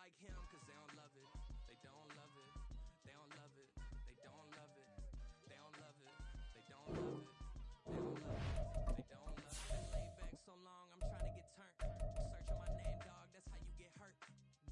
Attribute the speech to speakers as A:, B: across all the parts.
A: like him, cause they don't love it. They don't love it. They don't love it. They don't love it. They don't love it. They don't love it. They don't love it. They don't love it. Been laid back so long, I'm trying to get turned. Searching my name, dog, that's how you get hurt.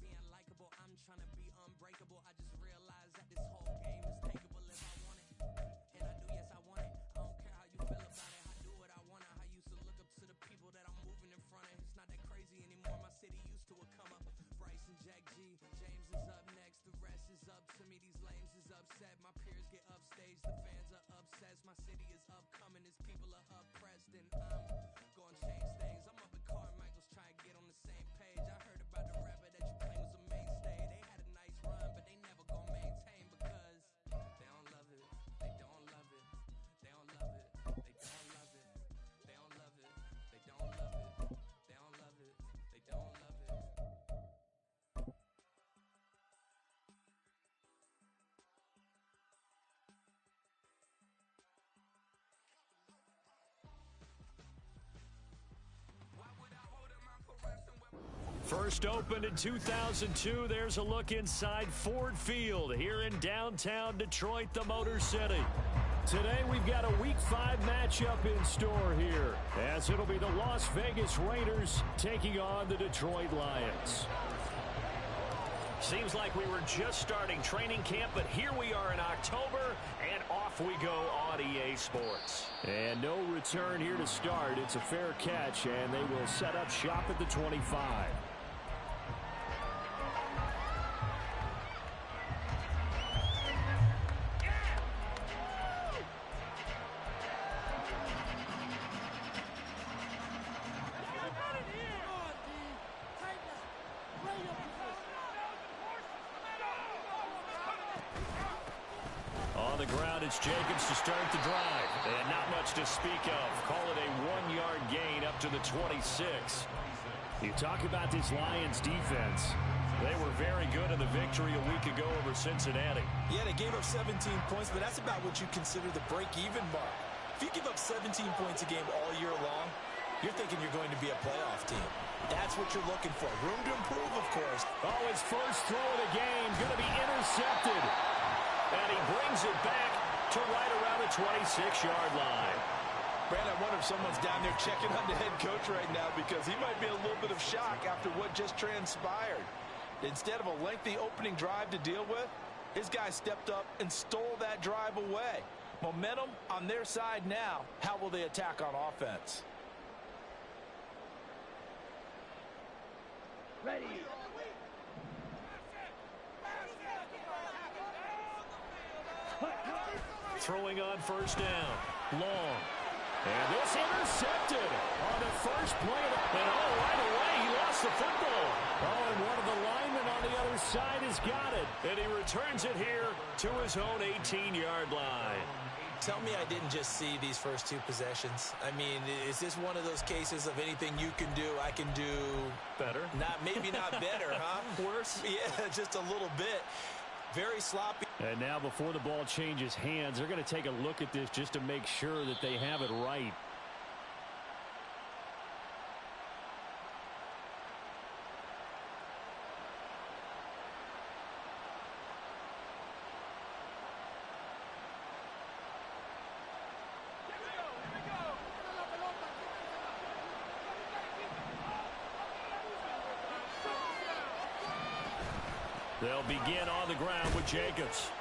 A: Being likable, I'm trying to be unbreakable. I just realized that this whole game is takeable if I want it. And I do, yes, I want it. I don't care how you feel about it. I do what I want to. I used to look up to the people that I'm moving in front of. It's not that crazy anymore. My city used to a come up. Bryce and Jack G. James is up next. The rest is up to me. These lames is upset. My peers get upstaged. The fans are obsessed. My city is upcoming. His people are oppressed. And I'm gonna change things. I'm up at Carmichael's trying to get on the same page. I heard about the rapper that you claim was a mainstay. They had a nice run, but they never gonna maintain because they don't love it. They don't love it. They don't love it. They don't love it. They don't love it. They don't love it. They don't love it. They don't love it.
B: First opened in 2002, there's a look inside Ford Field here in downtown Detroit, the Motor City. Today we've got a Week 5 matchup in store here, as it'll be the Las Vegas Raiders taking on the Detroit Lions. Seems like we were just starting training camp, but here we are in October, and off we go on EA Sports. And no return here to start. It's a fair catch, and they will set up shop at the 25. On the ground, it's Jacobs to start the drive. And not much to speak of. Call it a 1-yard gain up to the 26. You talk about this Lions defense. They were very good in the victory a week ago over Cincinnati.
C: Yeah, they gave up 17 points, but that's about what you consider the break-even mark. If you give up 17 points a game all year long, you're thinking you're going to be a playoff team. That's what you're looking for. Room to improve, of course.
B: Oh, his first throw of the game going to be intercepted. And he brings it back to right around the 26-yard line.
C: Brad, I wonder if someone's down there checking on the head coach right now because he might be in a little bit of shock after what just transpired. Instead of a lengthy opening drive to deal with, his guy stepped up and stole that drive away. Momentum on their side now. How will they attack on offense?
D: Ready.
B: Throwing on first down. Long. And this intercepted on the first play. And right away, he lost the football. Oh, and one of the linemen on the other side has got it. And he returns it here to his own 18-yard line.
C: Tell me I didn't just see these first two possessions. I mean, is this one of those cases of anything you can do, I can do
B: better?
C: Maybe not better, huh?
B: Worse?
C: Yeah, just a little bit. Very sloppy.
B: And now before the ball changes hands, they're going to take a look at this just to make sure that they have it right. They'll begin on the ground with Jacobs.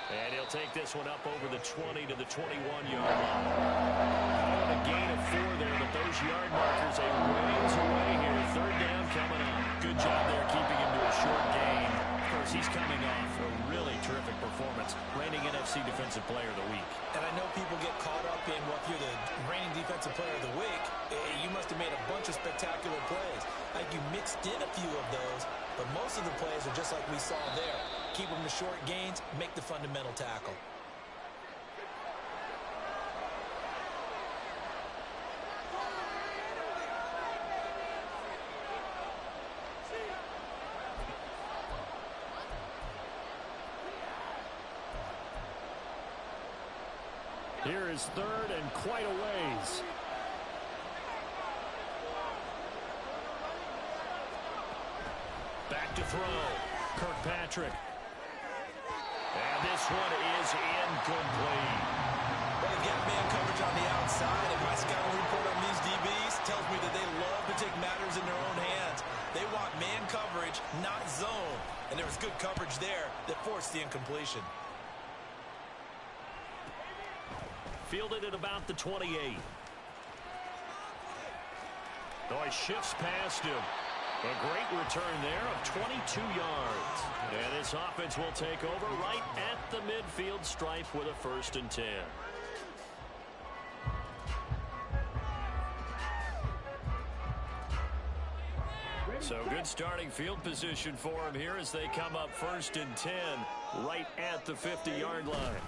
B: And he'll take this one up over the 20 to the 21-yard line. And a gain of 4 there, but those yard markers a ways away here. Third down coming up. Good job there keeping him to a short gain. Of course, he's coming off a really terrific performance. Reigning NFC Defensive Player of the Week.
C: And I know people get caught up in, well, if you're the reigning Defensive Player of the Week, you must have made a bunch of spectacular plays. Like you mixed in a few of those, but most of the plays are just like we saw there. Keep them to short gains, make the fundamental tackle.
B: Here is third and quite a ways. Back to throw. Kirkpatrick. And this one is incomplete.
C: Well, they've got man coverage on the outside, and my scouting report on these DBs tells me that they love to take matters in their own hands. They want man coverage, not zone. And there was good coverage there that forced the incompletion.
B: Fielded at about the 28. Oh, he shifts past him. A great return there of 22 yards. And this offense will take over right at the midfield stripe with a 1st and 10. So good starting field position for him here as they come up 1st and 10 right at the 50-yard line.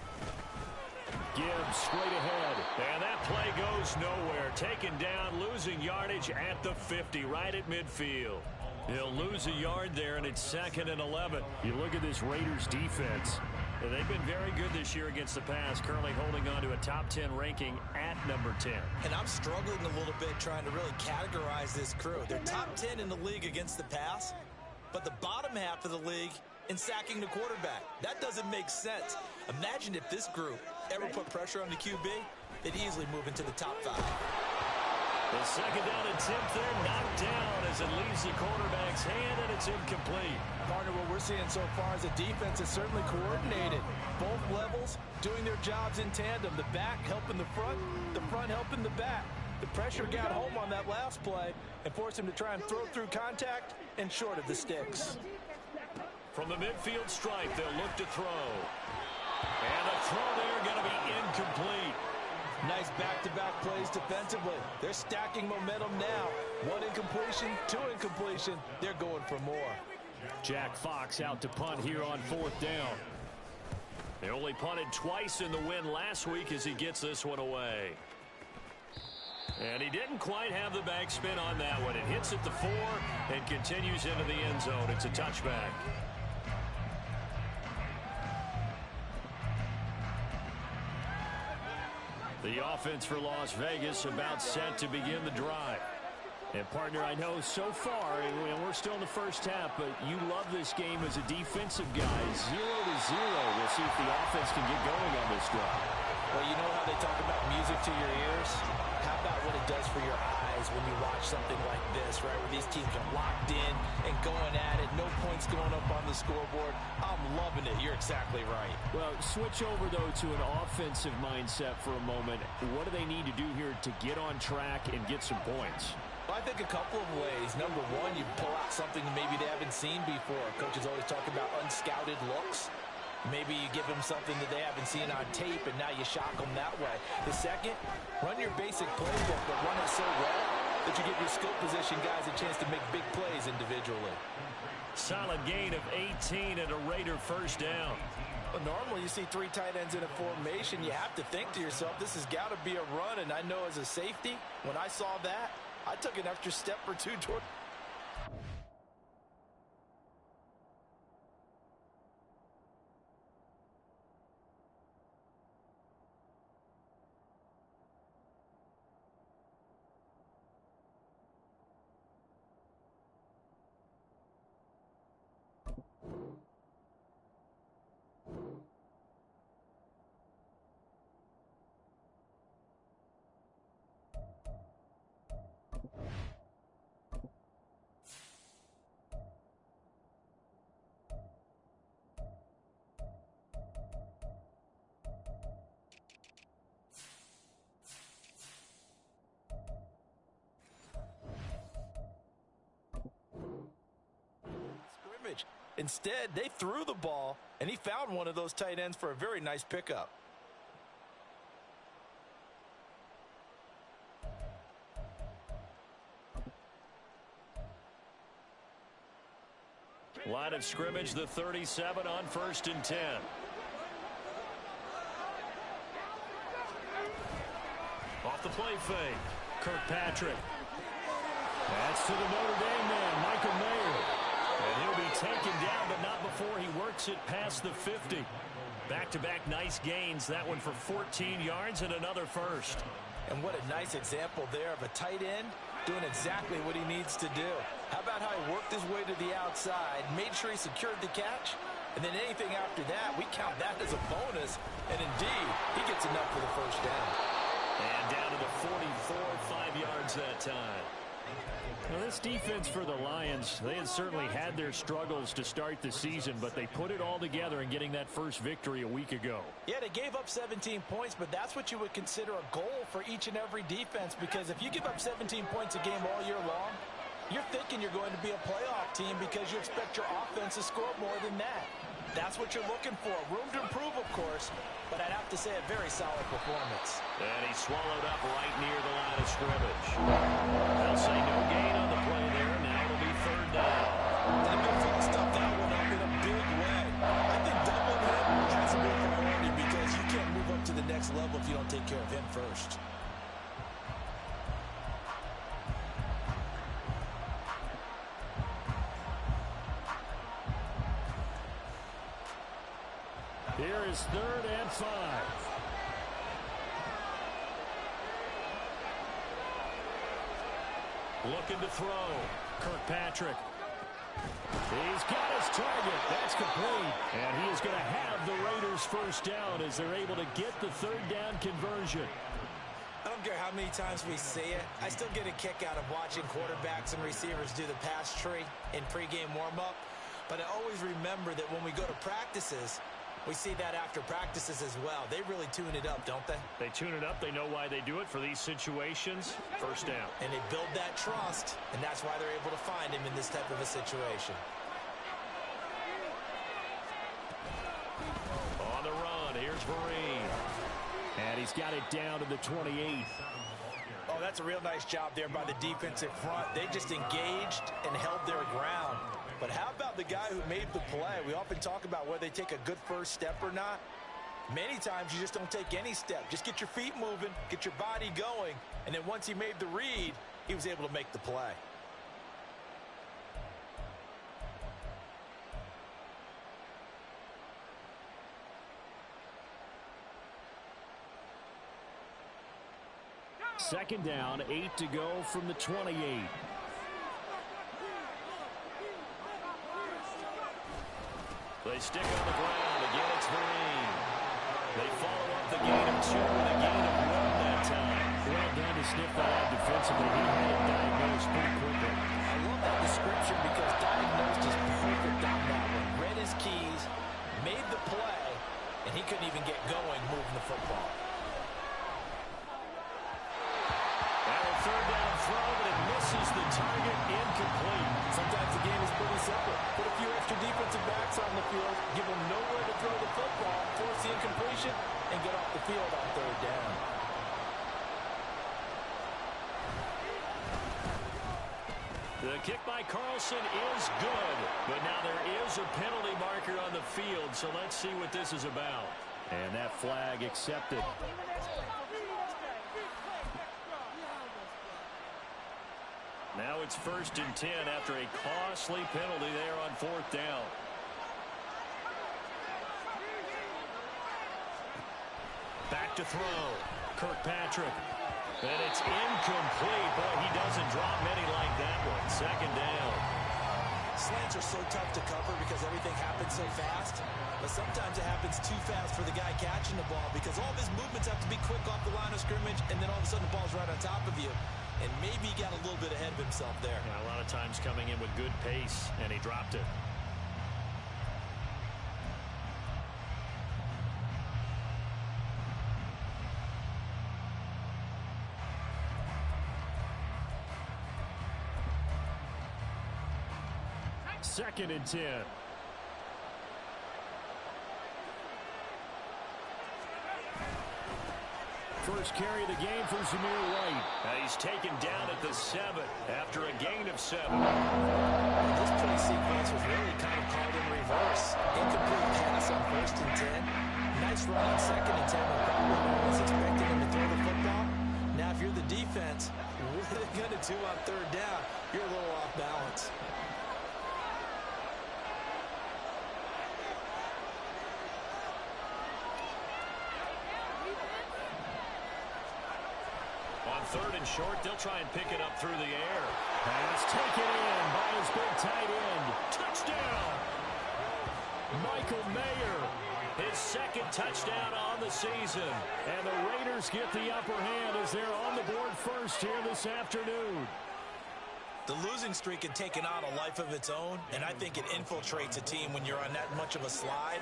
B: Gibbs straight ahead, and that play goes nowhere. Taken down, losing yardage at the 50, right at midfield. He'll lose a yard there, and it's 2nd and 11. You look at this Raiders defense, and they've been very good this year against the pass, currently holding on to a top 10 ranking at number 10.
C: And I'm struggling a little bit trying to really categorize this crew. They're top 10 in the league against the pass, but the bottom half of the league in sacking the quarterback. That doesn't make sense. Imagine if this group ever put pressure on the QB, they'd easily move into the top 5.
B: The 2nd down attempt there knocked down as it leaves the quarterback's hand, and it's incomplete.
C: Partner, what we're seeing so far is the defense is certainly coordinated. Both levels doing their jobs in tandem. The back helping the front helping the back. The pressure got home on that last play and forced him to try and throw through contact and short of the sticks.
B: From the midfield stripe, they'll look to throw. And the throw there going to be incomplete.
C: Nice back-to-back plays defensively. They're stacking momentum now. 1 incompletion, 2 incompletion. They're going for more.
B: Jack Fox out to punt here on 4th down. They only punted twice in the win last week as he gets this one away. And he didn't quite have the backspin on that one. It hits at the 4 and continues into the end zone. It's a touchback. The offense for Las Vegas about set to begin the drive. And, partner, I know so far, and we're still in the first half, but you love this game as a defensive guy. 0-0. We'll see if the offense can get going on this drive.
C: Well, you know how they talk about music to your ears? How about what it does for your eyes when you watch something like this, right, where these teams are locked in and going at it, no points going up on the scoreboard? I'm loving it. You're exactly right.
B: Well, switch over, though, to an offensive mindset for a moment. What do they need to do here to get on track and get some points?
C: Well, I think a couple of ways. Number one, you pull out something maybe they haven't seen before. Coaches always talk about unscouted looks. Maybe you give them something that they haven't seen on tape, and now you shock them that way. The second, run your basic playbook, but run it so well that you give your skill position guys a chance to make big plays individually.
B: Solid gain of 18 and a Raider 1st down.
C: Well, normally you see 3 tight ends in a formation. You have to think to yourself, this has got to be a run, and I know as a safety, when I saw that, I took an extra step or 2 toward. Instead, they threw the ball, and he found one of those tight ends for a very nice pickup.
B: Line of scrimmage, the 37 on 1st and 10. Off the play fake, Kirkpatrick. That's to the Notre Dame man, Michael Mayer. And he'll be taken down, but not before he works it past the 50. Back-to-back nice gains. That one for 14 yards and another 1st.
C: And what a nice example there of a tight end doing exactly what he needs to do. How about how he worked his way to the outside, made sure he secured the catch, and then anything after that, we count that as a bonus. And indeed, he gets enough for the first down.
B: And down to the 44, 5 yards that time. Well, this defense for the Lions, they had certainly had their struggles to start the season, but they put it all together in getting that first victory a week ago.
C: Yeah, they gave up 17 points, but that's what you would consider a goal for each and every defense, because if you give up 17 points a game all year long, you're thinking you're going to be a playoff team because you expect your offense to score more than that. That's what you're looking for. Room to improve, of course, but I'd have to say a very solid performance.
B: And he swallowed up right near the line of scrimmage. They'll say no gain on the play there. Now it'll be third down.
C: That midfield stuffed that one up in a big way. I think doubling him has to be a priority because you can't move up to the next level if you don't take care of him first.
B: Here is 3rd and 5. Looking to throw. Kirkpatrick. He's got his target. That's complete. And he is going to have the Raiders first down as they're able to get the 3rd down conversion.
C: I don't care how many times we see it. I still get a kick out of watching quarterbacks and receivers do the pass tree in pregame warm-up. But I always remember that when we go to practices, we see that after practices as well. They really tune it up, don't they?
B: They tune it up. They know why they do it for these situations. First down.
C: And they build that trust, and that's why they're able to find him in this type of a situation.
B: On the run, here's Vereen. And he's got it down to the 28.
C: Oh, that's a real nice job there by the defensive front. They just engaged and held their ground. But how about the guy who made the play? We often talk about whether they take a good first step or not. Many times you just don't take any step. Just get your feet moving, get your body going, and then once he made the read, he was able to make the play.
B: Second down, 8 to go from the 28. They stick on the ground. Again, it's Vereen. They follow up the gain of 2 with a gain of 1 that time. Well done to sniff that out defensively. He had it diagnosed pretty quickly.
C: I love that description because diagnosed is perfect on that one. Read his keys, made the play, and he couldn't even get going moving the football.
B: And a third down throw, but it misses the target. Incomplete.
C: Sometimes the game is pretty simple. Put a few extra defensive backs on the field, give them nowhere to throw the football, force the incompletion, and get off the field on third down.
B: The kick by Carlson is good, but now there is a penalty marker on the field, so let's see what this is about. And that flag accepted. Now it's 1st and 10 after a costly penalty there on 4th down. Back to throw. Kirkpatrick. And it's incomplete. Boy, he doesn't drop many like that one. 2nd down.
C: Slants are so tough to cover because everything happens so fast. But sometimes it happens too fast for the guy catching the ball because all of his movements have to be quick off the line of scrimmage, and then all of a sudden the ball's right on top of you. And maybe he got a little bit ahead of himself there.
B: Yeah, a lot of times coming in with good pace, and he dropped it. Second and 10. First carry of the game for Zamir White. He's taken down at the 7 after a gain of 7.
C: This play sequence was really kind of called in reverse. Incomplete pass on 1st and 10. Nice run on 2nd and 10 when probably was expecting him to throw the football. Now, if you're the defense, what are they going to do on 3rd down? You're a little off balance.
B: 3rd and short. They'll try and pick it up through the air. Pass taken in by his big tight end. Touchdown! Michael Mayer, his 2nd touchdown on the season. And the Raiders get the upper hand as they're on the board first here this afternoon.
C: The losing streak had taken on a life of its own, and I think it infiltrates a team when you're on that much of a slide.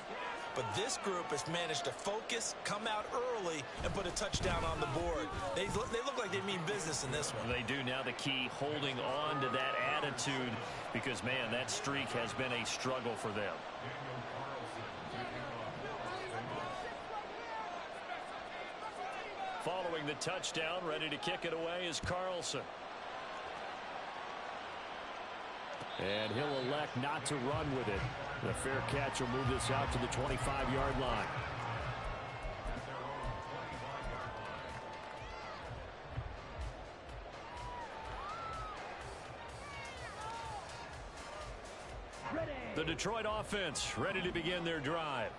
C: But this group has managed to focus, come out early, and put a touchdown on the board. They look like they mean business in this one.
B: They do. Now the key, holding on to that attitude, because, man, that streak has been a struggle for them. Following the touchdown, ready to kick it away is Carlson. And he'll elect not to run with it. The fair catch will move this out to the 25-yard line. The Detroit offense ready to begin their drive.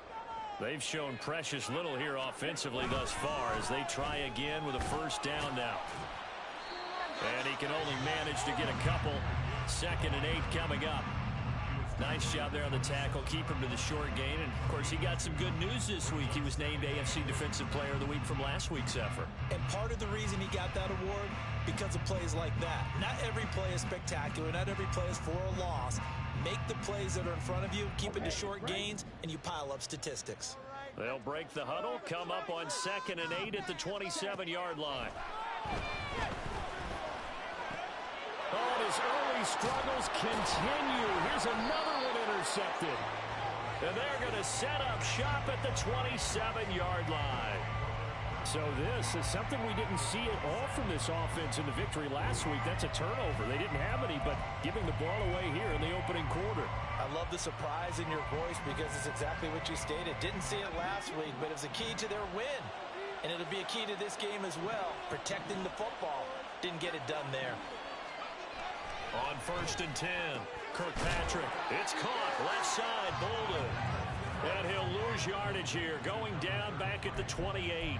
B: They've shown precious little here offensively thus far as they try again with a 1st down now. And he can only manage to get a couple. 2nd and 8 coming up. Nice job there on the tackle. Keep him to the short gain. And, of course, he got some good news this week. He was named AFC Defensive Player of the Week from last week's effort.
C: And part of the reason he got that award, because of plays like that. Not every play is spectacular. Not every play is for a loss. Make the plays that are in front of you, keep it to short gains, and you pile up statistics.
B: They'll break the huddle, come up on 2nd and 8 at the 27-yard line. Oh, his early struggles continue. Here's another one intercepted. And they're going to set up shop at the 27-yard line. So this is something we didn't see at all from this offense in the victory last week. That's a turnover. They didn't have any, but giving the ball away here in the opening quarter.
C: I love the surprise in your voice because it's exactly what you stated. Didn't see it last week, but it was a key to their win. And it'll be a key to this game as well, protecting the football. Didn't get it done there.
B: On 1st and 10, Kirkpatrick. It's caught. Left side, Bolden. And he'll lose yardage here, going down back at the 28.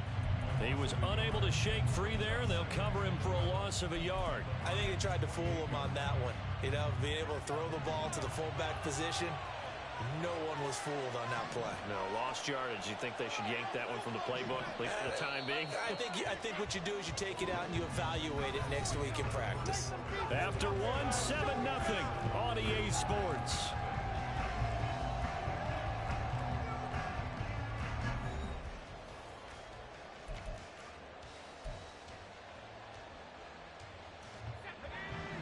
B: He was unable to shake free there, and they'll cover him for a loss of a yard.
C: I think they tried to fool him on that one. You know, being able to throw the ball to the fullback position. No one was fooled on that play.
B: No, lost yardage. You think they should yank that one from the playbook, at least for the time being?
C: I think what you do is you take it out and you evaluate it next week in practice.
B: After one, 7-0 on EA Sports.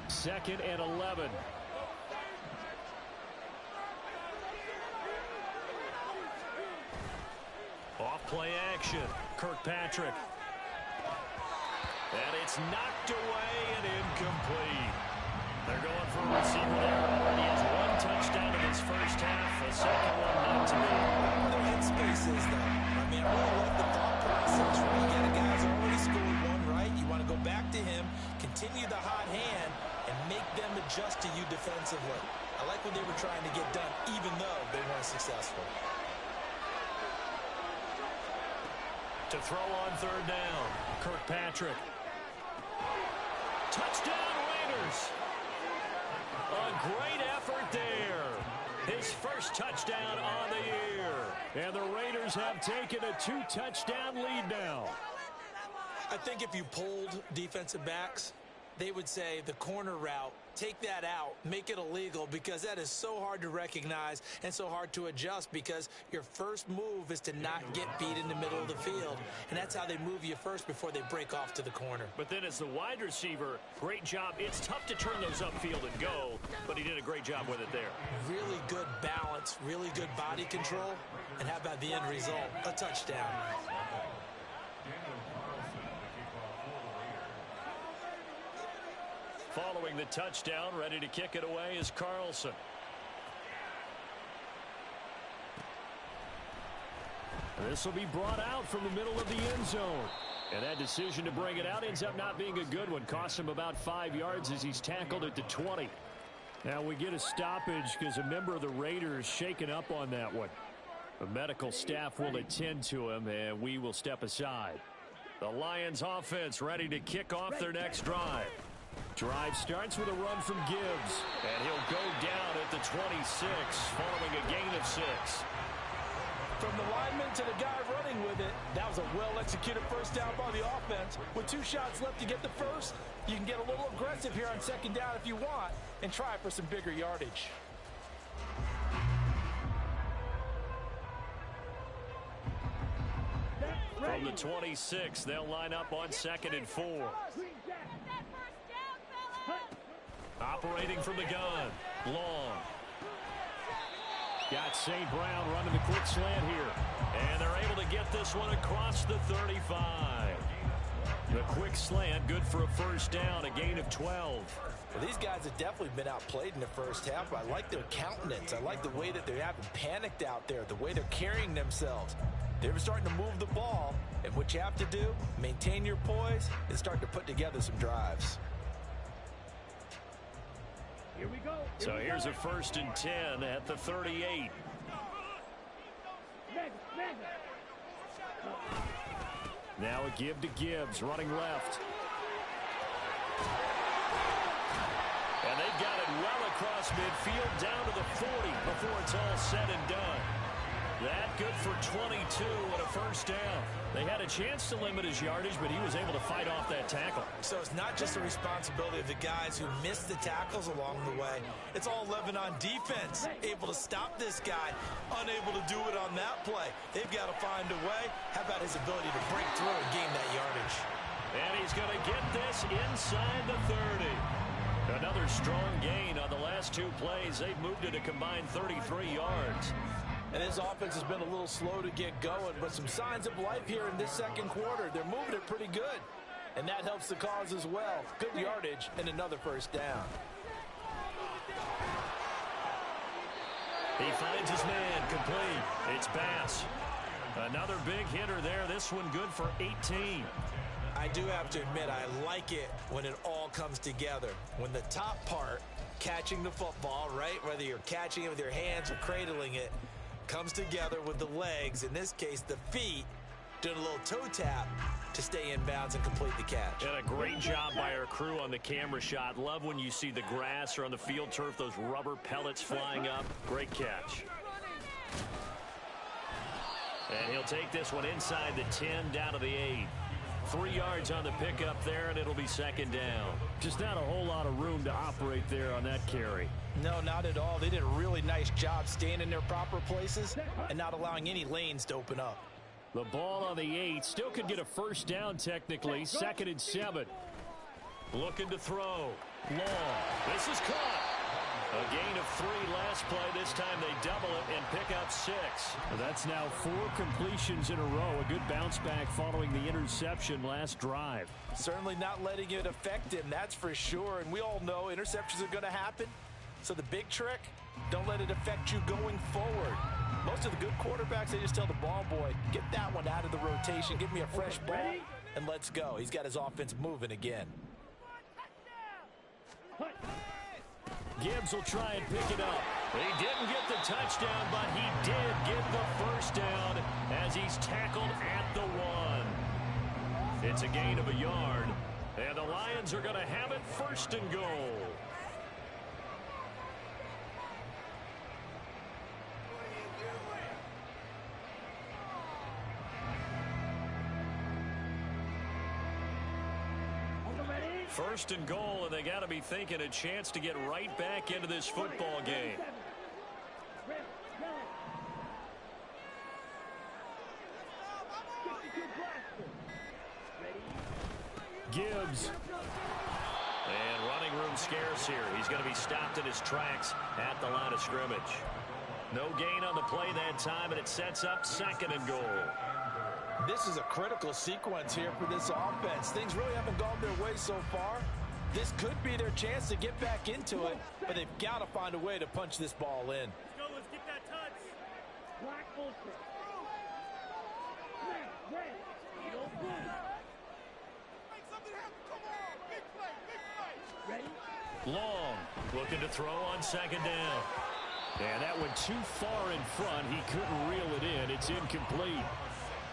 B: Second and 11. Off play action. Kirkpatrick. And it's knocked away and incomplete. They're going for a receiver there. Already has 1 touchdown in his first half. A second one not to be.
C: Their headspace is, though. I mean, I really love the thought process. When you get a guy who's already scored 1 right, you want to go back to him, continue the hot hand, and make them adjust to you defensively. I like what they were trying to get done, even though they weren't successful.
B: To throw on 3rd down, Kirkpatrick. Touchdown, Raiders. A great effort there. His first touchdown on the year. And the Raiders have taken a 2-touchdown lead now.
C: I think if you polled defensive backs, they would say the corner route, take that out, make it illegal, because that is so hard to recognize and so hard to adjust, because your first move is to not get beat in the middle of the field. And that's how they move you first before they break off to the corner.
B: But then as the wide receiver, great job. It's tough to turn those upfield and go, but he did a great job with it there.
C: Really good balance, really good body control. And how about the end result? A touchdown.
B: Following the touchdown, ready to kick it away is Carlson. This will be brought out from the middle of the end zone. And that decision to bring it out ends up not being a good one. Costs him about 5 yards as he's tackled at the 20. Now we get a stoppage because a member of the Raiders shaken up on that one. The medical staff will attend to him, and we will step aside. The Lions offense ready to kick off their next drive. Drive starts with a run from Gibbs. And he'll go down at the 26 following a gain of 6.
C: From the lineman to the guy running with it, that was a well-executed first down by the offense. With 2 shots left to get the first, you can get a little aggressive here on second down if you want and try for some bigger yardage.
B: From the 26, they'll line up on 2nd and 4. Operating from the gun. Long. Got St. Brown running the quick slant here. And they're able to get this one across the 35. The quick slant, good for a first down, a gain of 12.
C: Well, these guys have definitely been outplayed in the first half. I like their countenance. I like the way that they haven't panicked out there, the way they're carrying themselves. They're starting to move the ball, and what you have to do, maintain your poise and start to put together some drives.
D: Here we go.
B: So here's a 1st and 10 at the 38. Now a give to Gibbs, running left. And they've got it well across midfield, down to the 40 before it's all said and done. That good for 22 and a first down. They had a chance to limit his yardage, but he was able to fight off that tackle.
C: So it's not just the responsibility of the guys who missed the tackles along the way. It's all living on defense, able to stop this guy, unable to do it on that play. They've got to find a way. How about his ability to break through and gain that yardage?
B: And he's going to get this inside the 30. Another strong gain on the last 2 plays. They've moved it a combined 33 yards.
C: And his offense has been a little slow to get going, but some signs of life here in this second quarter. They're moving it pretty good, and that helps the cause as well. Good yardage and another first down.
B: He finds his man, complete. It's Bass. Another big hitter there. This one good for 18.
C: I do have to admit, I like it when it all comes together. When the top part, catching the football, right, whether you're catching it with your hands or cradling it, comes together with the legs, in this case the feet, doing a little toe tap to stay in bounds and complete the catch.
B: And a great job by our crew on the camera shot. Love when you see the grass or on the field turf, those rubber pellets flying up. Great catch. And he'll take this one inside the 10 down to the 8. 3 yards on the pickup there, and it'll be second down. Just not a whole lot of room to operate there on that carry.
C: No, not at all. They did a really nice job staying in their proper places and not allowing any lanes to open up.
B: The ball on the 8. Still could get a first down technically. 2nd and 7. Looking to throw. Long. This is caught. A gain of 3 last play. This time they double it and pick up 6. That's now 4 completions in a row. A good bounce back following the interception last drive.
C: Certainly not letting it affect him, that's for sure. And we all know interceptions are going to happen. So the big trick, don't let it affect you going forward. Most of the good quarterbacks, they just tell the ball boy, get that one out of the rotation, give me a fresh ball, and let's go. He's got his offense moving again.
B: Gibbs will try and pick it up. He didn't get the touchdown, but he did get the first down as he's tackled at the 1. It's a gain of a yard, and the Lions are going to have it 1st and goal. First and goal, and they got to be thinking a chance to get right back into this football game. Gibbs. And running room scarce here. He's going to be stopped in his tracks at the line of scrimmage. No gain on the play that time, and it sets up 2nd and goal.
C: This is a critical sequence here for this offense. Things really haven't gone their way so far. This could be their chance to get back into it, but they've got to find a way to punch this ball in.
D: Let's go, let's get that touch. Black bullshit. Red. Make something happen. Come on. Big play. Ready?
B: Long, looking to throw on 2nd down. And that went too far in front. He couldn't reel it in. It's incomplete.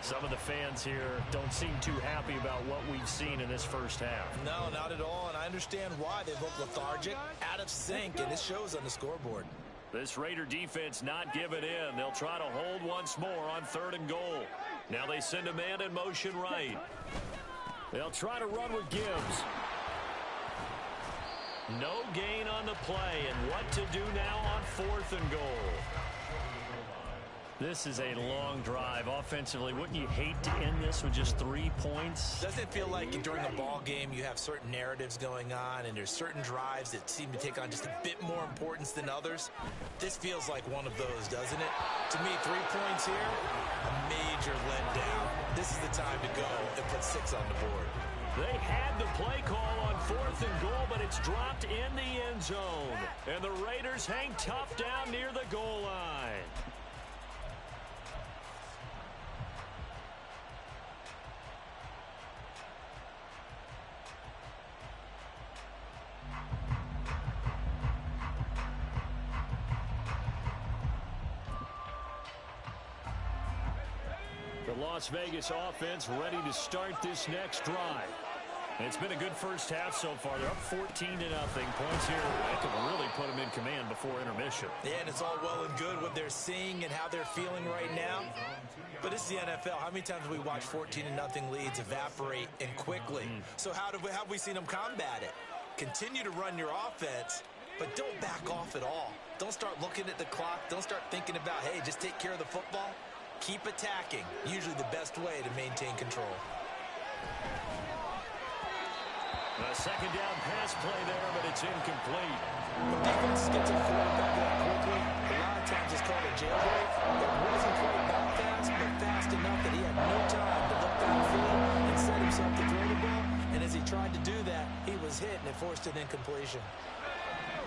B: Some of the fans here don't seem too happy about what we've seen in this first half.
C: No, not at all, and I understand why. They look lethargic, out of sync, and it shows on the scoreboard.
B: This Raider defense not giving in. They'll try to hold once more on 3rd and goal. Now they send a man in motion right. They'll try to run with Gibbs. No gain on the play, and what to do now on 4th and goal. This is a long drive. Offensively, wouldn't you hate to end this with just 3 points?
C: Doesn't it feel like during a ball game you have certain narratives going on and there's certain drives that seem to take on just a bit more importance than others? This feels like one of those, doesn't it? To me, 3 points here, a major letdown. This is the time to go and put 6 on the board.
B: They had the play call on 4th and goal, but it's dropped in the end zone. And the Raiders hang tough down near the goal line. The Las Vegas offense ready to start this next drive. And it's been a good first half so far. They're up 14-0. Points here that could really put them in command before intermission.
C: Yeah, and it's all well and good what they're seeing and how they're feeling right now. But this is the NFL. How many times have we watched 14-0 leads evaporate and quickly? So how have we seen them combat it? Continue to run your offense, but don't back off at all. Don't start looking at the clock. Don't start thinking about, hey, just take care of the football. Keep attacking. Usually the best way to maintain control.
B: A second down pass play there, but it's incomplete.
C: When defenses get to the quarterback that quickly, a lot of times it's called a jailbreak. It wasn't quite that fast, but fast enough that he had no time to look downfield and set himself to throw the ball. And as he tried to do that, he was hit, and it forced an incompletion.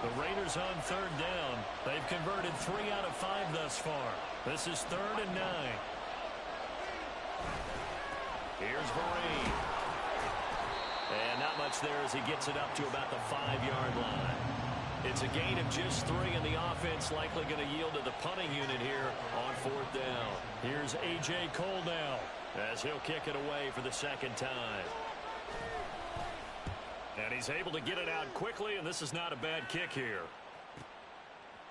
B: The Raiders on 3rd down. They've converted 3 out of 5 thus far. This is 3rd and 9. Here's Vereen. And not much there as he gets it up to about the 5-yard line. It's a gain of just 3, and the offense likely going to yield to the punting unit here on 4th down. Here's A.J. Cole now as he'll kick it away for the second time. And he's able to get it out quickly, and this is not a bad kick here.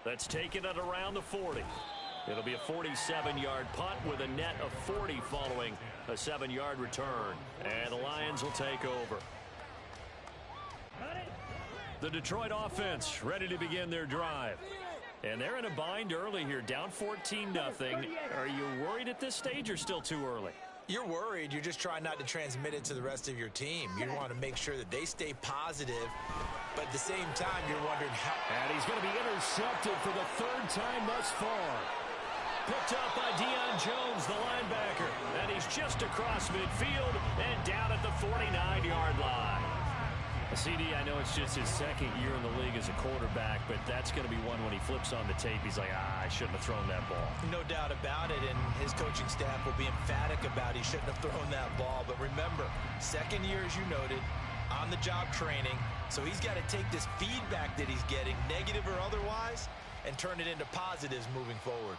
B: That's taken at around the 40. It'll be a 47-yard punt with a net of 40 following a 7-yard return. And the Lions will take over. The Detroit offense ready to begin their drive. And they're in a bind early here, down 14-0. Are you worried at this stage or still too early?
C: You're worried. You're just trying not to transmit it to the rest of your team. You want to make sure that they stay positive, but at the same time, you're wondering how.
B: And he's going to be intercepted for the 3rd time thus far. Picked up by Deion Jones, the linebacker. And he's just across midfield and down at the 49-yard line. CD, I know it's just his 2nd year in the league as a quarterback, but that's going to be one when he flips on the tape, he's like, I shouldn't have thrown that ball.
C: No doubt about it, and his coaching staff will be emphatic about he shouldn't have thrown that ball. But remember, 2nd year, as you noted, on-the-job training, so he's got to take this feedback that he's getting, negative or otherwise, and turn it into positives moving forward.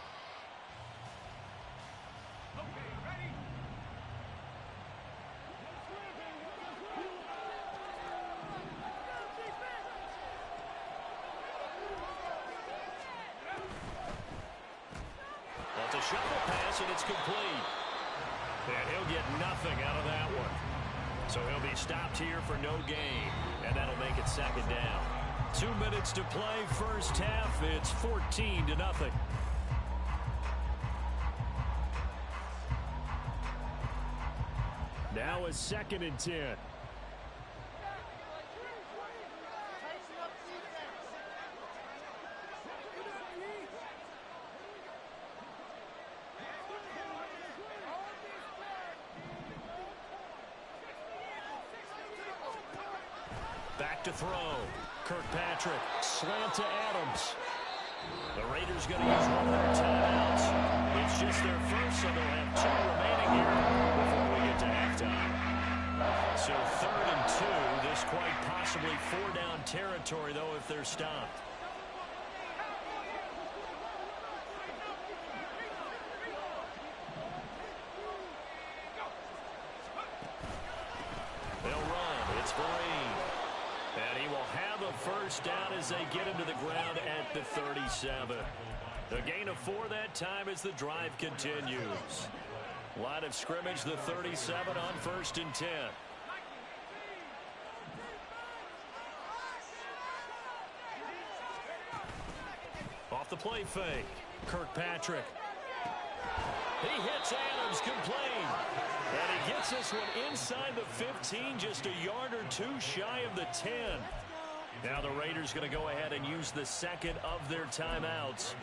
B: Shovel pass, and it's complete. And he'll get nothing out of that one. So he'll be stopped here for no gain, and that'll make it 2nd down. 2 minutes to play, first half. It's 14-0. Now a 2nd and 10. Back to throw. Kirkpatrick, slant to Adams. The Raiders going to use one of their timeouts. It's just their first, so they'll have 2 remaining here before we get to halftime. So 3rd and 2. This quite possibly 4-down territory, though, if they're stopped. first down as they get into the ground at the 37. A gain of 4 that time as the drive continues. Line of scrimmage, the 37 on 1st and 10. Off the play fake, Kirkpatrick. He hits Adams, complete. And he gets this one inside the 15, just a yard or two shy of the 10. Now the Raiders going to go ahead and use the second of their timeouts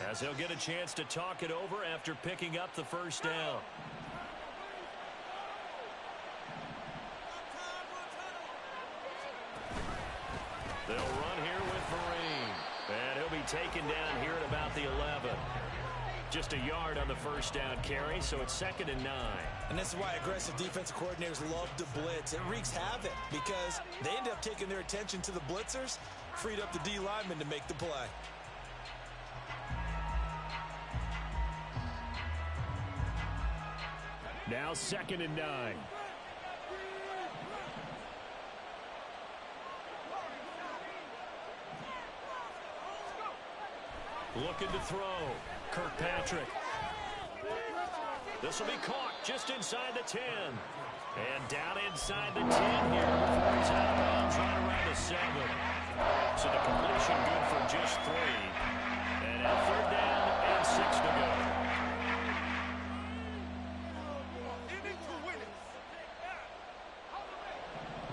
B: as they'll get a chance to talk it over after picking up the first down. They'll run here with Vereen. And he'll be taken down here at about the 11. Just a yard on the first down carry, so it's 2nd and 9.
C: And this is why aggressive defensive coordinators love to blitz. It wreaks havoc because they end up taking their attention to the blitzers, freed up the D lineman to make the play.
B: Now 2nd and 9. Looking to throw. Kirkpatrick. This will be caught just inside the 10. And down inside the 10 here before he's out of bounds right around the 7. So the completion good for just 3. And at 3rd down and 6 to go.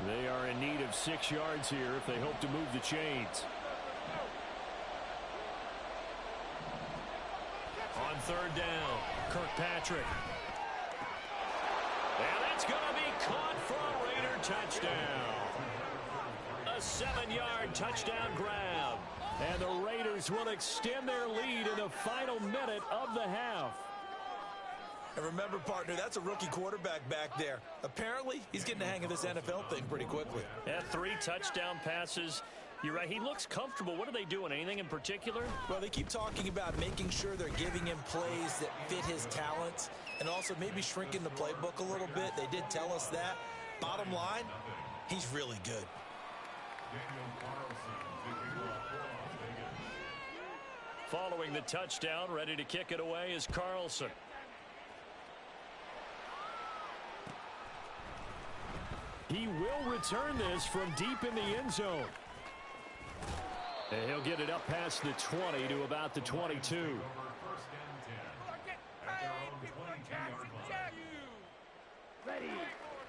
B: They are in need of 6 yards here if they hope to move the chains. On 3rd down, Kirkpatrick. And that's going to be caught for a Raider touchdown. A 7-yard touchdown grab. And the Raiders will extend their lead in the final minute of the half.
C: And remember, partner, that's a rookie quarterback back there. Apparently, he's getting the hang of this NFL thing pretty quickly.
B: Yeah, 3 touchdown passes. You're right. He looks comfortable. What are they doing? Anything in particular?
C: Well, they keep talking about making sure they're giving him plays that fit his talents and also maybe shrinking the playbook a little bit. They did tell us that. Bottom line, he's really good.
B: Following the touchdown, ready to kick it away is Carlson. He will return this from deep in the end zone. And he'll get it up past the 20 to about the 22.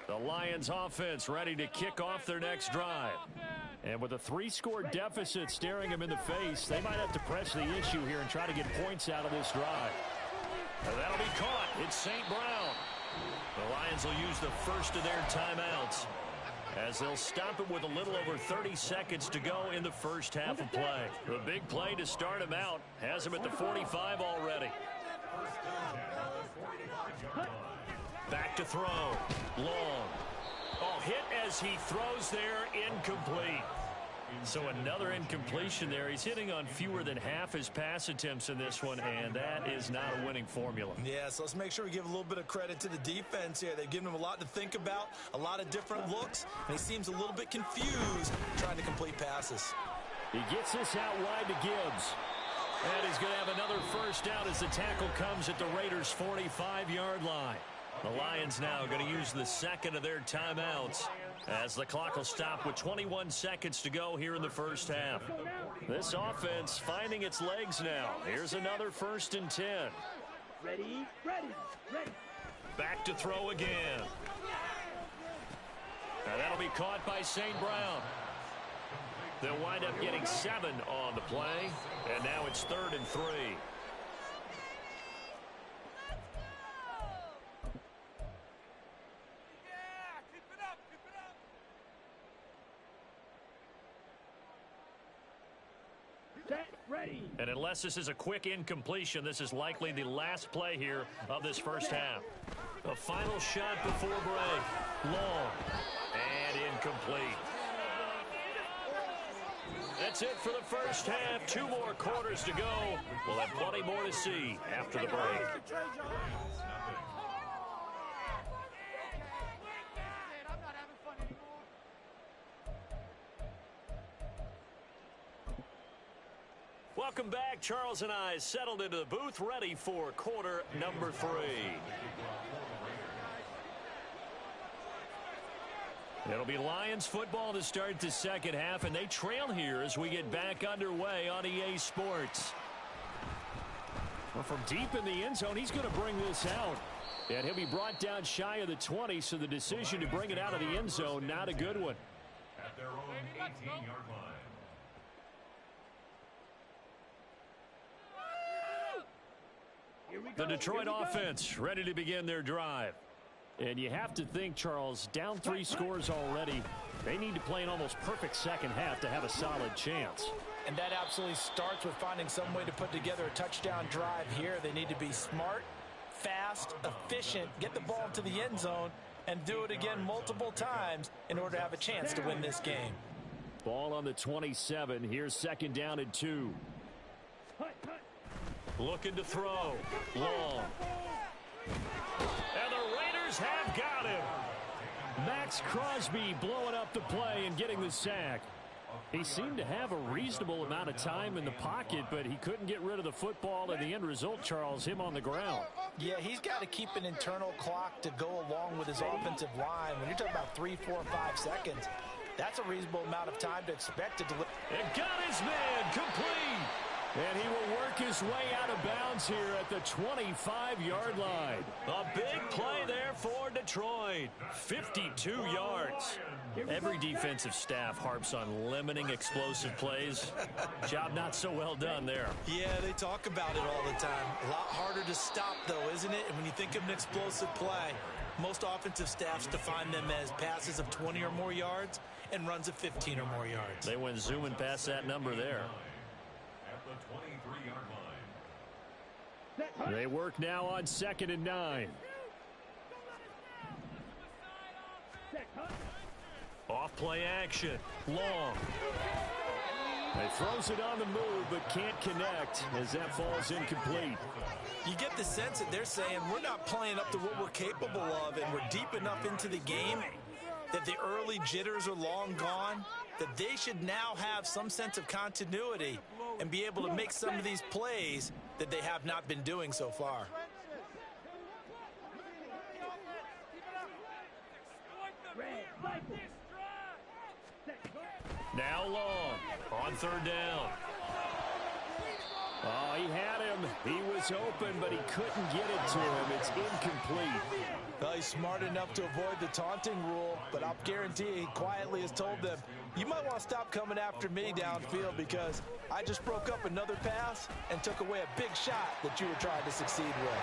B: The Lions offense ready to kick off their next drive. And with a 3-score deficit staring them in the face, they might have to press the issue here and try to get points out of this drive. And that'll be caught. It's St. Brown. The Lions will use the first of their timeouts as they'll stop it with a little over 30 seconds to go in the first half of play. The big play to start him out has him at the 45 already. Back to throw. Long. Oh, hit as he throws there, incomplete. So another incompletion there. He's hitting on fewer than half his pass attempts in this one, and that is not a winning formula.
C: Yeah, so let's make sure we give a little bit of credit to the defense here. They've given him a lot to think about, a lot of different looks, and he seems a little bit confused trying to complete passes.
B: He gets this out wide to Gibbs. And he's going to have another first down as the tackle comes at the Raiders' 45-yard line. The Lions now going to use the second of their timeouts as the clock will stop with 21 seconds to go here in the first half. This offense finding its legs now. Here's another 1st and 10.
E: Ready.
B: Back to throw again. Now that'll be caught by St. Brown. They'll wind up getting 7 on the play, and now it's 3rd and 3. And unless this is a quick incompletion, this is likely the last play here of this first half. A final shot before break. Long. And incomplete. That's it for the first half. 2 more quarters to go. We'll have plenty more to see after the break. Welcome back. Charles and I settled into the booth, ready for quarter number 3. It'll be Lions football to start the second half, and they trail here as we get back underway on EA Sports. Well, from deep in the end zone, he's going to bring this out. And he'll be brought down shy of the 20, so the decision to bring it out of the end zone, not a good one.
E: At their own 18-yard line.
B: The Detroit offense ready to begin their drive. And you have to think, Charles, down 3 scores already. They need to play an almost perfect second half to have a solid chance.
C: And that absolutely starts with finding some way to put together a touchdown drive here. They need to be smart, fast, efficient, get the ball into the end zone, and do it again multiple times in order to have a chance to win this game.
B: Ball on the 27. Here's second down and 2. Looking to throw. Long. And the Raiders have got him. Max Crosby blowing up the play and getting the sack. He seemed to have a reasonable amount of time in the pocket, but he couldn't get rid of the football, and the end result, Charles, him on the ground.
C: Yeah, he's got to keep an internal clock to go along with his offensive line. When you're talking about 3, 4, 5 seconds, that's a reasonable amount of time to expect it to.
B: And got his man complete. And he will work his way out of bounds here at the 25-yard line. A big play there for Detroit. 52 yards. Every defensive staff harps on limiting explosive plays. Job not so well done there.
F: Yeah, they talk about it all the time. A lot harder to stop, though, isn't it? And when you think of an explosive play, most offensive staffs define them as passes of 20 or more yards and runs of 15 or more yards.
B: They went zooming past that number there.
E: At the 23-yard line.
B: They work now on 2nd and 9. Off play action. Long. He throws it on the move but can't connect as that falls incomplete.
F: You get the sense that they're saying we're not playing up to what we're capable of, and we're deep enough into the game that the early jitters are long gone, that they should now have some sense of continuity and be able to make some of these plays that they have not been doing so far.
B: Now Long on 3rd down. Oh, he had him. He was open, but he couldn't get it to him. It's incomplete.
F: Well, he's smart enough to avoid the taunting rule, but I'll guarantee he quietly has told them, you might want to stop coming after me downfield because I just broke up another pass and took away a big shot that you were trying to succeed with.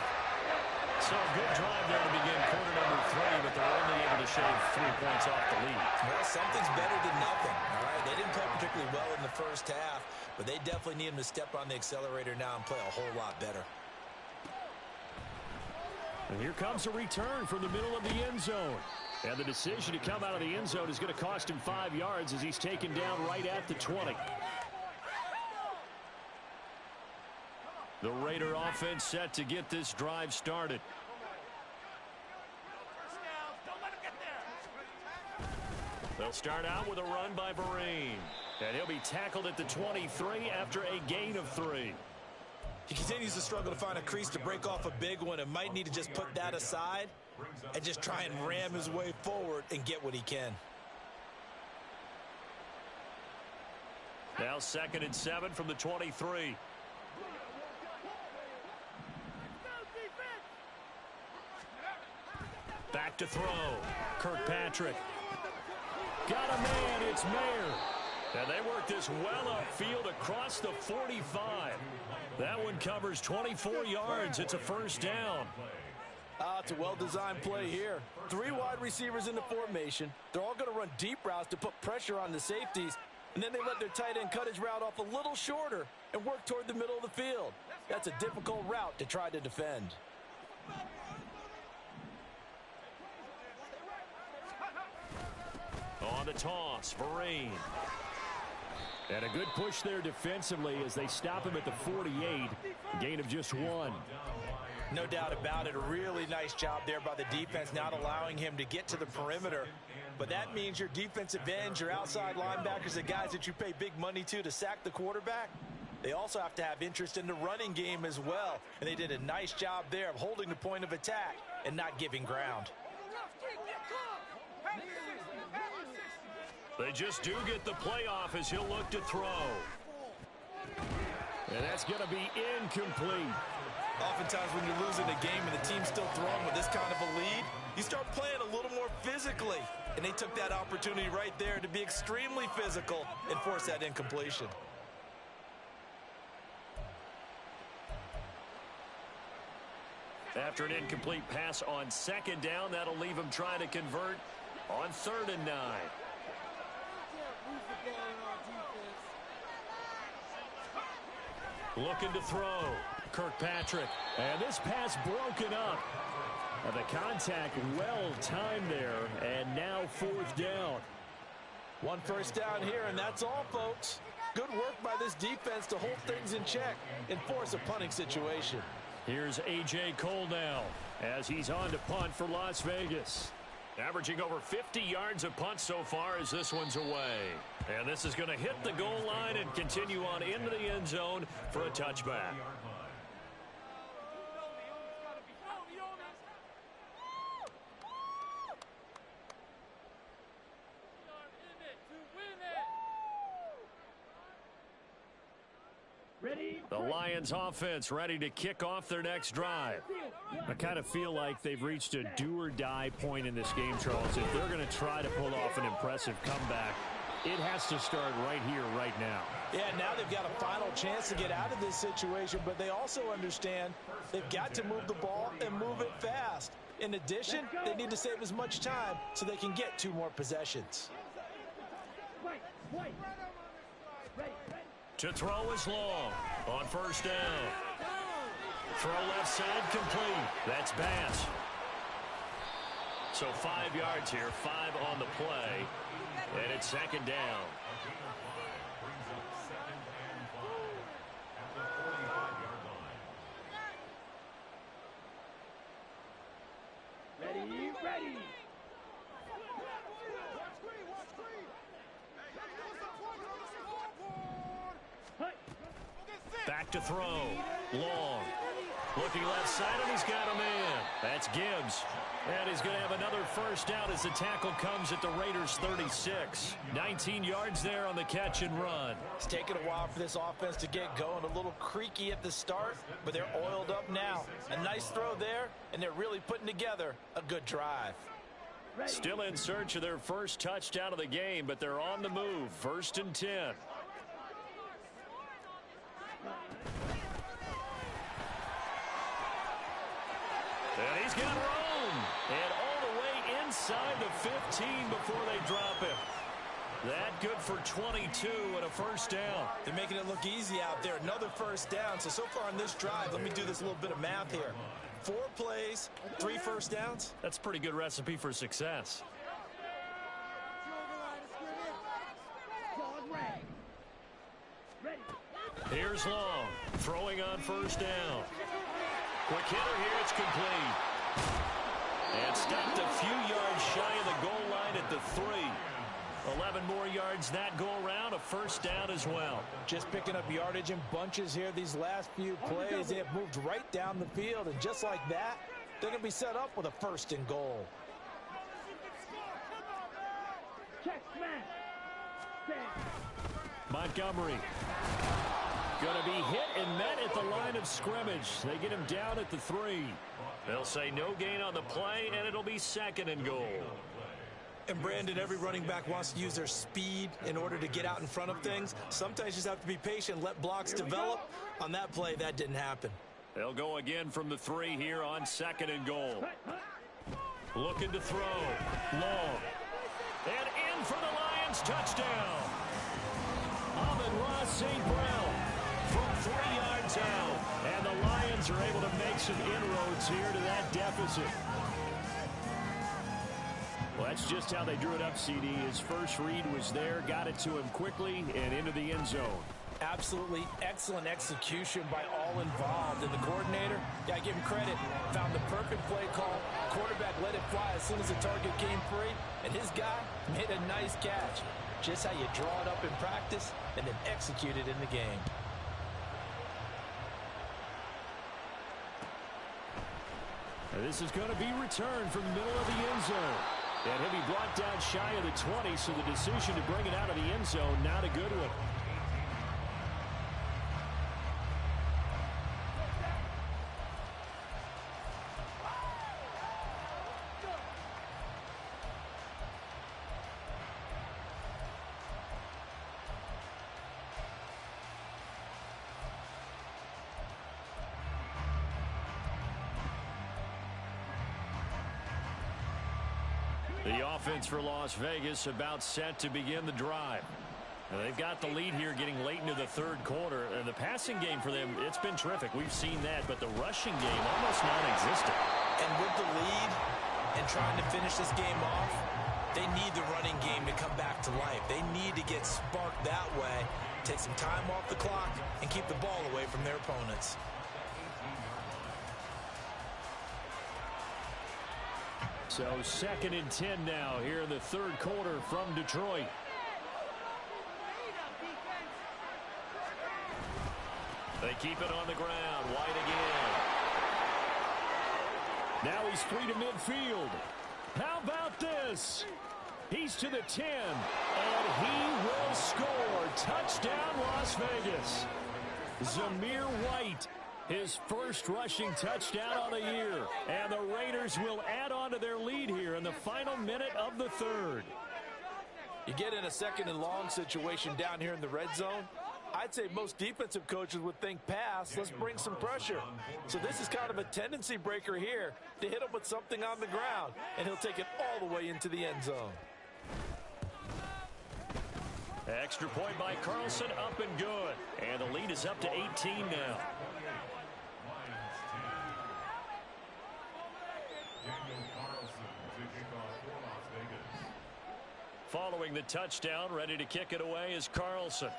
B: So a good drive there to begin quarter number 3, but they're only able to shave 3 points off the lead.
F: Well, something's better than nothing, all right? They didn't play particularly well in the first half, but they definitely need him to step on the accelerator now and play a whole lot better.
B: And here comes a return from the middle of the end zone. And the decision to come out of the end zone is going to cost him 5 yards as he's taken down right at the 20. The Raider offense set to get this drive started. They'll start out with a run by Vereen. And he'll be tackled at the 23 after a gain of 3.
F: He continues to struggle to find a crease to break off a big one and might need to just put that aside and just try and ram his way forward and get what he can.
B: Now 2nd and 7 from the 23. Back to throw. Kirkpatrick. Got a man. It's Mayer. And they work this well upfield across the 45. That one covers 24 yards. It's a first down.
F: It's a well-designed play here. 3 wide receivers in the formation. They're all going to run deep routes to put pressure on the safeties. And then they let their tight end cut his route off a little shorter and work toward the middle of the field. That's a difficult route to try to defend.
B: On the toss, Vereen. And a good push there defensively as they stop him at the 48. A gain of just 1.
F: No doubt about it. A really nice job there by the defense, not allowing him to get to the perimeter. But that means your defensive ends, your outside linebackers, the guys that you pay big money to sack the quarterback,
C: They also have to have interest in the running game as well. And they did a nice job there of holding the point of attack and not giving ground.
B: They just do get the playoff as he'll look to throw. And that's going to be incomplete.
C: Oftentimes when you're losing a game and the team's still throwing with this kind of a lead, you start playing a little more physically. And they took that opportunity right there to be extremely physical and force that incompletion.
B: After an incomplete pass on second down, that'll leave him trying to convert on 3rd and 9. Looking to throw. Kirkpatrick. And this pass broken up. And the contact well timed there. And now 4th down.
C: 1 first down here, and that's all, folks. Good work by this defense to hold things in check and force a punting situation.
B: Here's A.J. Cole now as he's on to punt for Las Vegas. Averaging over 50 yards a punt so far as this one's away. And this is going to hit the goal line and continue on into the end zone for a touchback. The Lions offense ready to kick off their next drive. I kind of feel like they've reached a do-or-die point in this game, Charles. If they're going to try to pull off an impressive comeback, it has to start right here, right now.
C: Yeah, now they've got a final chance to get out of this situation, but they also understand they've got to move the ball and move it fast. In addition, they need to save as much time so they can get 2 more possessions.
B: To throw is long on 1st down. Throw left side complete. That's Bass. So 5 yards here, 5 on the play, and it's 2nd down.
D: Ready.
B: Back to throw. Long. Looking left side, and he's got a man. That's Gibbs. And he's going to have another first down as the tackle comes at the Raiders' 36. 19 yards there on the catch and run.
C: It's taken a while for this offense to get going. A little creaky at the start, but they're oiled up now. A nice throw there, and they're really putting together a good drive.
B: Still in search of their first touchdown of the game, but they're on the move. 1st and 10. And he's got room. And all the way inside the 15 before they drop him. That good for 22 and a first down.
C: They're making it look easy out there. Another first down. So far on this drive, let me do this little bit of math here. 4 plays, 3 first downs.
B: That's a pretty good recipe for success. Here's Long, throwing on 1st down. Quick hitter here, it's complete. And stopped a few yards shy of the goal line at the 3. 11 more yards that go around, a first down as well.
C: Just picking up yardage in bunches here these last few plays. They have moved right down the field, and just like that, they're going to be set up with a 1st and goal.
B: Montgomery. Going to be hit and met at the line of scrimmage. They get him down at the 3. They'll say no gain on the play, and it'll be 2nd and goal.
C: And Brandon, every running back wants to use their speed in order to get out in front of things. Sometimes you just have to be patient, let blocks develop. On that play, that didn't happen.
B: They'll go again from the 3 here on 2nd and goal. Looking to throw. Long. And in for the Lions. Touchdown. Amon-Ra St. Brown from 3 yards out. And the Lions are able to make some inroads here to that deficit. Well, that's just how they drew it up, CD. His first read was there, got it to him quickly, and into the end zone.
C: Absolutely excellent execution by all involved. And the coordinator, I give him credit, found the perfect play call. Quarterback let it fly as soon as the target came free, and his guy made a nice catch. Just how you draw it up in practice and then execute it in the game.
B: This is going to be returned from the middle of the end zone. And he'll be brought down shy of the 20, so the decision to bring it out of the end zone, not a good one. The offense for Las Vegas about set to begin the drive. Now they've got the lead here getting late into the third quarter. The passing game for them, it's been terrific. We've seen that, but the rushing game almost non-existent.
F: And with the lead and trying to finish this game off, they need the running game to come back to life. They need to get sparked that way, take some time off the clock, and keep the ball away from their opponents.
B: So 2nd and 10 now here in the third quarter from Detroit. They keep it on the ground. White again. Now he's free to midfield. How about this? He's to the 10, and he will score. Touchdown, Las Vegas. Zamir White, his first rushing touchdown on the year. And the Raiders will add on to their lead here in the final minute of the third.
C: You get in a 2nd and long situation down here in the red zone. I'd say most defensive coaches would think pass, let's bring some pressure. So this is kind of a tendency breaker here to hit him with something on the ground, and he'll take it all the way into the end zone.
B: Extra point by Carlson, up and good. And the lead is up to 18 now. Following the touchdown, ready to kick it away is Carlson.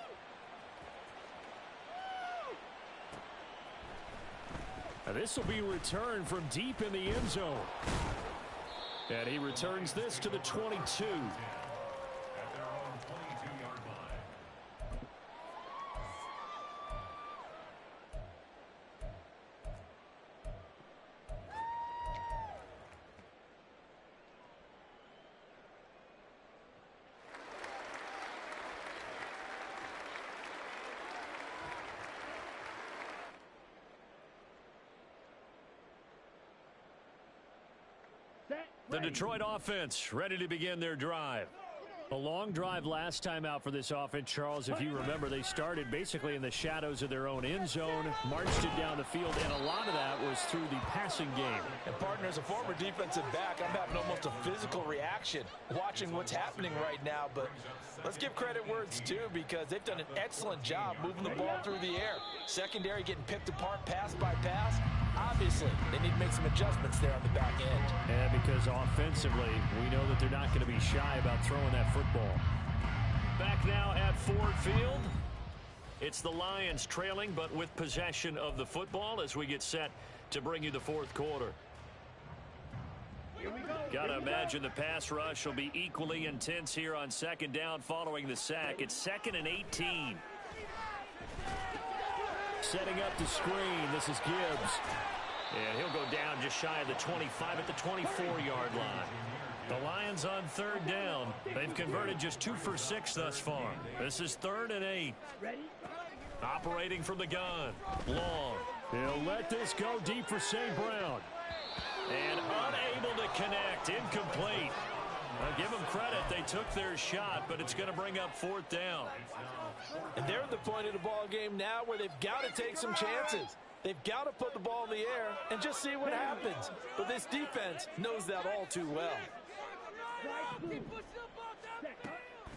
B: This will be returned from deep in the end zone. And he returns this to the 22. The Detroit offense ready to begin their drive. A long drive last time out for this offense, Charles. If you remember, they started basically in the shadows of their own end zone, marched it down the field, and a lot of that was through the passing game.
C: And partner, as a former defensive back, I'm having almost a physical reaction watching what's happening right now. But let's give credit where it's due, because they've done an excellent job moving the ball through the air. Secondary getting picked apart pass by pass. Obviously, they need to make some adjustments there on the back end.
B: And because offensively, we know that they're not going to be shy about throwing that football. Back now at Ford Field. It's the Lions trailing, but with possession of the football as we get set to bring you the fourth quarter. Got to imagine the pass rush will be equally intense here on 2nd down following the sack. It's 2nd and 18. Setting up the screen. This is Gibbs. And he'll go down just shy of the 25 at the 24-yard line. The Lions on 3rd down. They've converted just 2 for 6 thus far. This is 3rd and 8. Operating from the gun. Long. He'll let this go deep for St. Brown. And unable to connect. Incomplete. I'll give them credit. They took their shot, but it's going to bring up 4th down.
C: And they're at the point of the ball game now where they've got to take some chances. They've got to put the ball in the air and just see what happens. But this defense knows that all too well.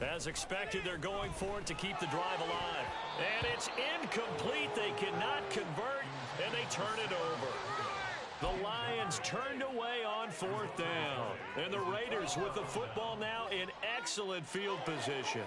B: As expected, they're going for it to keep the drive alive. And it's incomplete. They cannot convert, and they turn it over. The Lions turned away on 4th down. And the Raiders with the football now in excellent field position.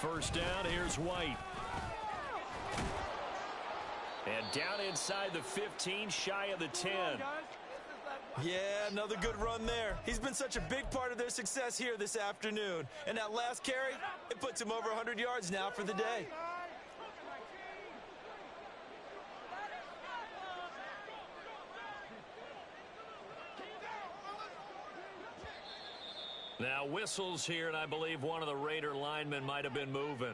B: First down, here's White. And down inside the 15, shy of the 10.
F: Yeah, another good run there. He's been such a big part of their success here this afternoon. And that last carry, it puts him over 100 yards now for the day.
B: Now whistles here, and I believe one of the Raider linemen might have been moving.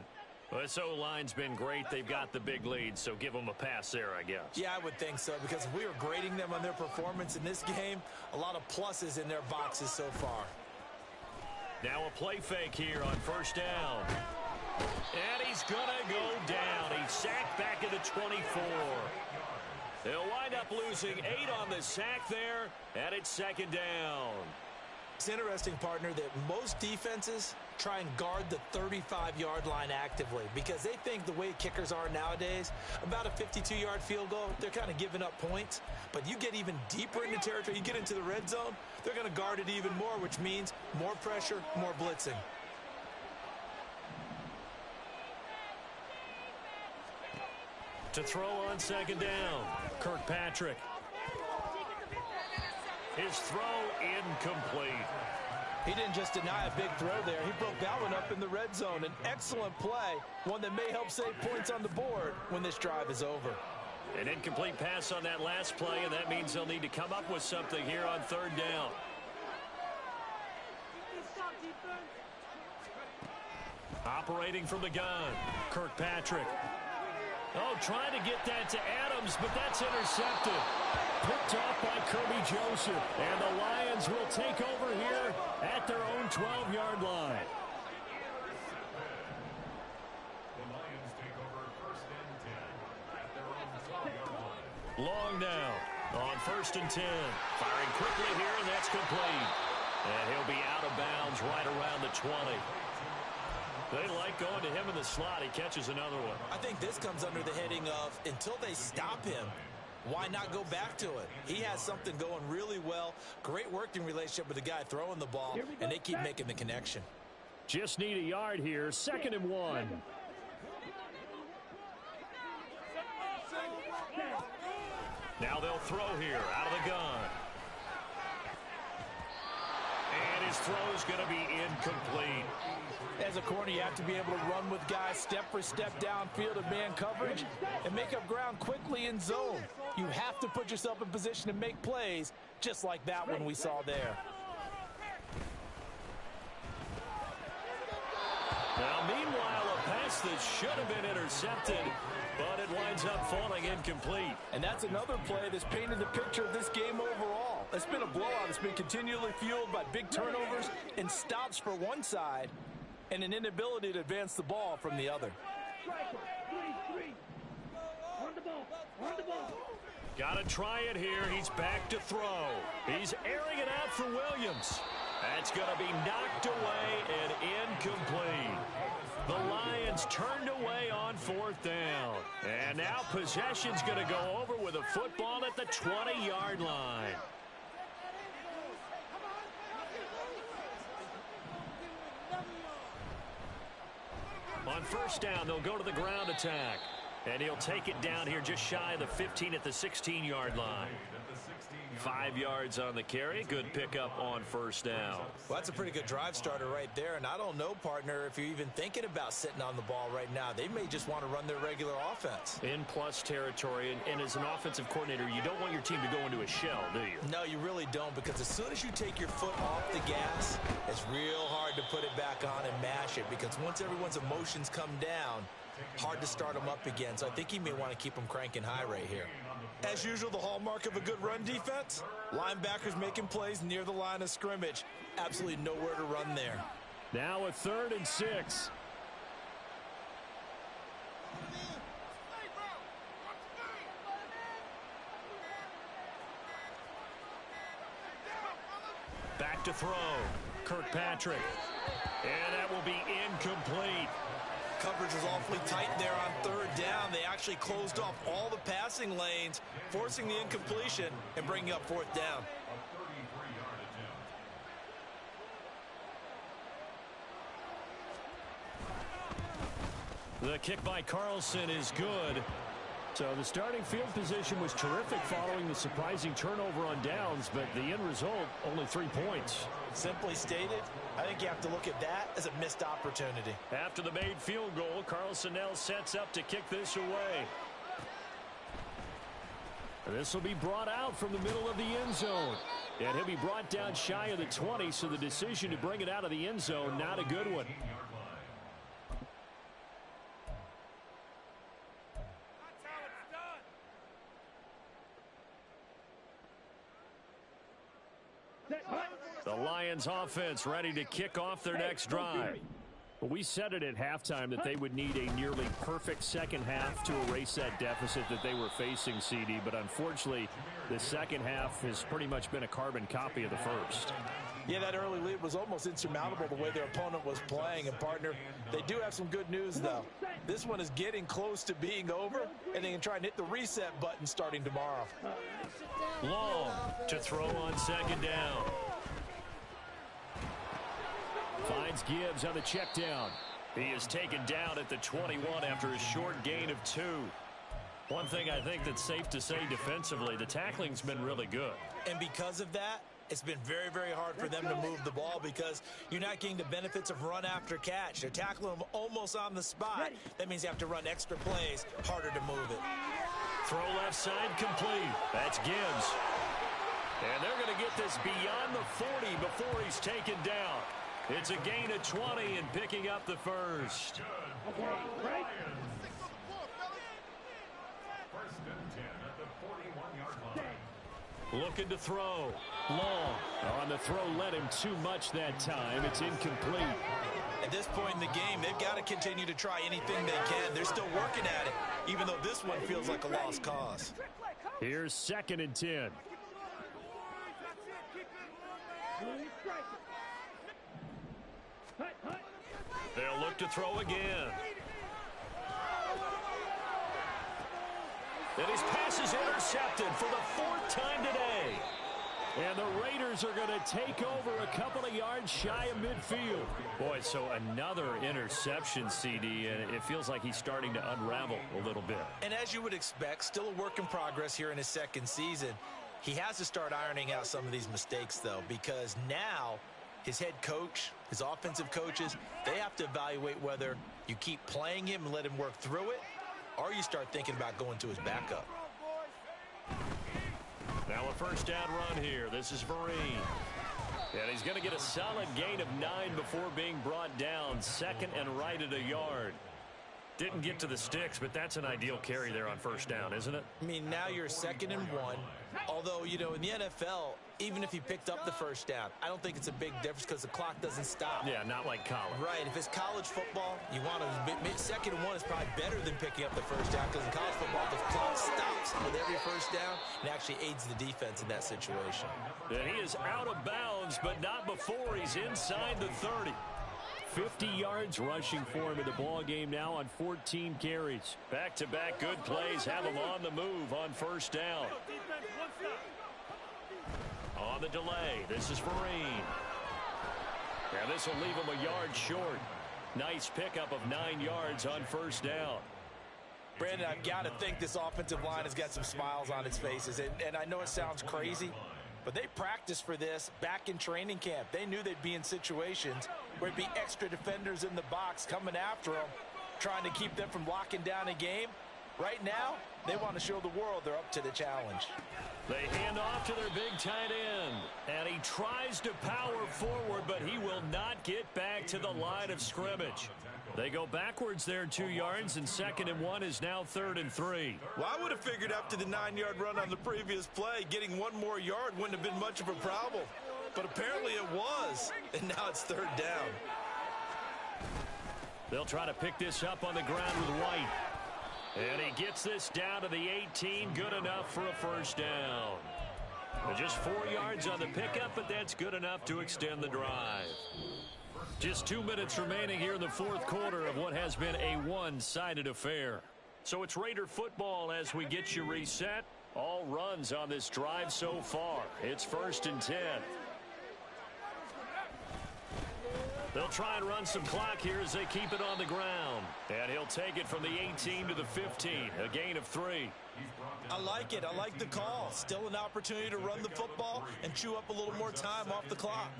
B: This O-line's been great. They've got the big lead, so give them a pass there, I guess.
F: Yeah, I would think so, because if we were grading them on their performance in this game, a lot of pluses in their boxes so far.
B: Now a play fake here on first down. And he's going to go down. He's sacked back at the 24. They'll wind up losing 8 on the sack there, and it's second down.
F: It's interesting, partner, that most defenses try and guard the 35-yard line actively because they think the way kickers are nowadays, about a 52-yard field goal, they're kind of giving up points. But you get even deeper into territory, you get into the red zone, they're going to guard it even more, which means more pressure, more blitzing.
B: To throw on second down, Kirkpatrick. His throw incomplete.
F: He didn't just deny a big throw there. He broke that one up in the red zone. An excellent play, one that may help save points on the board when this drive is over.
B: An incomplete pass on that last play, and that means they'll need to come up with something here on third down. Operating from the gun, Kirkpatrick. Oh, trying to get that to Adams, but that's intercepted. Picked off by Kirby Joseph. And the Lions will take over here at their own 12-yard line.
E: The Lions take over first and 10 at their own 12-yard line.
B: Long now on first and 10. Firing quickly here, and that's complete. And he'll be out of bounds right around the 20. They like going to him in the slot. He catches another one.
F: I think this comes under the heading of until they stop him, why not go back to it? He has something going really well. Great working relationship with the guy throwing the ball, and they keep making the connection.
B: Just need a yard here. 2nd and 1. Now they'll throw here out of the gun. And his throw is going to be incomplete.
F: As a corner, you have to be able to run with guys step for step downfield in man coverage and make up ground quickly in zone. You have to put yourself in position to make plays just like that one we saw there.
B: Now, meanwhile, a pass that should have been intercepted, but it winds up falling incomplete.
F: And that's another play that's painted the picture of this game overall. It's been a blowout. It's been continually fueled by big turnovers and stops for one side and an inability to advance the ball from the other.
B: Got to try it here. He's back to throw. He's airing it out for Williams. That's going to be knocked away and incomplete. The Lions turned away on 4th down. And now possession's going to go over with a football at the 20-yard line. On first down, they'll go to the ground attack. And he'll take it down here just shy of the 15 at the 16-yard line. 5 yards on the carry. Good pickup on first down.
F: Well, that's a pretty good drive starter right there. And I don't know, partner, if you're even thinking about sitting on the ball right now. They may just want to run their regular offense.
B: In plus territory. And as an offensive coordinator, you don't want your team to go into a shell, do you?
F: No, you really don't, because as soon as you take your foot off the gas, it's real hard to put it back on and mash it, because once everyone's emotions come down, hard to start them up again. So I think he may want to keep them cranking high right here. As usual, the hallmark of a good run defense, linebackers making plays near the line of scrimmage. Absolutely nowhere to run there.
B: Now a 3rd and 6. Back to throw. Kirkpatrick. And that will be incomplete.
F: Coverage was awfully tight there on 3rd down. They actually closed off all the passing lanes, forcing the incompletion and bringing up 4th down.
B: The kick by Carlson is good. So the starting field position was terrific following the surprising turnover on downs, but the end result, only 3 points.
F: Simply stated, I think you have to look at that as a missed opportunity.
B: After the made field goal, Carlson now sets up to kick this away. This will be brought out from the middle of the end zone. And he'll be brought down shy of the 20, so the decision to bring it out of the end zone, not a good one. The Lions offense ready to kick off their next drive. We said it at halftime that they would need a nearly perfect second half to erase that deficit that they were facing, CD. But unfortunately, the second half has pretty much been a carbon copy of the first.
F: Yeah, that early lead was almost insurmountable the way their opponent was playing. And, partner, they do have some good news, though. This one is getting close to being over, and they can try and hit the reset button starting tomorrow.
B: Long to throw on second down. Finds Gibbs on the check down. He is taken down at the 21 after a short gain of 2. One thing I think that's safe to say defensively, the tackling's been really good.
F: And because of that, it's been very, very hard for them to move the ball because you're not getting the benefits of run after catch. They're tackling them almost on the spot. That means you have to run extra plays, harder to move it.
B: Throw left side complete. That's Gibbs. And they're going to get this beyond the 40 before he's taken down. It's a gain of 20 and picking up the first.
E: First and 10 at the 41-yard line.
B: Looking to throw. Long. On the throw, led him too much that time. It's incomplete.
F: At this point in the game, they've got to continue to try anything they can. They're still working at it, even though this one feels like a lost cause.
B: Here's 2nd and 10. They'll look to throw again. And his pass is intercepted for the 4th time today. And the Raiders are going to take over a couple of yards shy of midfield. Boy, so another interception, CD, and it feels like he's starting to unravel a little bit.
F: And as you would expect, still a work in progress here in his second season. He has to start ironing out some of these mistakes, though, because now his head coach, his offensive coaches, they have to evaluate whether you keep playing him and let him work through it, or you start thinking about going to his backup.
B: Now a first down run here. This is Vereen. And he's going to get a solid gain of 9 before being brought down. 2nd and right at a yard. Didn't get to the sticks, but that's an ideal carry there on first down, isn't it?
F: I mean, now you're 2nd and 1. Although, you know, in the NFL, even if he picked up the first down, I don't think it's a big difference because the clock doesn't stop.
B: Yeah, not like college.
F: Right. If it's college football, you want to 2nd and 1 is probably better than picking up the first down because in college football, the clock stops with every first down and actually aids the defense in that situation.
B: And he is out of bounds, but not before he's inside the 30. 50 yards rushing for him in the ball game now on 14 carries. Back-to-back good plays have him on the move on first down. On the delay, this is Vereen. And this will leave him a yard short. Nice pickup of 9 yards on first down.
F: Brandon, I've got to think this offensive line has got some smiles on its faces. And I know it sounds crazy, but they practiced for this back in training camp. They knew they'd be in situations where it'd be extra defenders in the box coming after them, trying to keep them from locking down a game. Right now, they want to show the world they're up to the challenge.
B: They hand off to their big tight end. And he tries to power forward, but he will not get back to the line of scrimmage. They go backwards there 2 yards, and 2nd and 1 is now 3rd and 3.
F: Well, I would have figured after the 9-yard run on the previous play, getting 1 more yard wouldn't have been much of a problem. But apparently it was, and now it's 3rd down.
B: They'll try to pick this up on the ground with White. And he gets this down to the 18, good enough for a first down. Just 4 yards on the pickup, but that's good enough to extend the drive. Just 2 minutes remaining here in the 4th quarter of what has been a one-sided affair. So it's Raider football as we get you reset. All runs on this drive so far. It's 1st and 10. They'll try and run some clock here as they keep it on the ground. And he'll take it from the 18 to the 15, a gain of 3.
F: I like it. I like the call. Still an opportunity to run the football and chew up a little more time off the clock.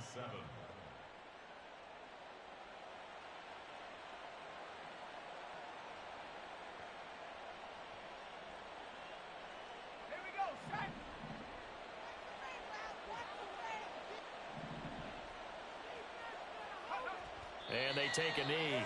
B: And they take a knee.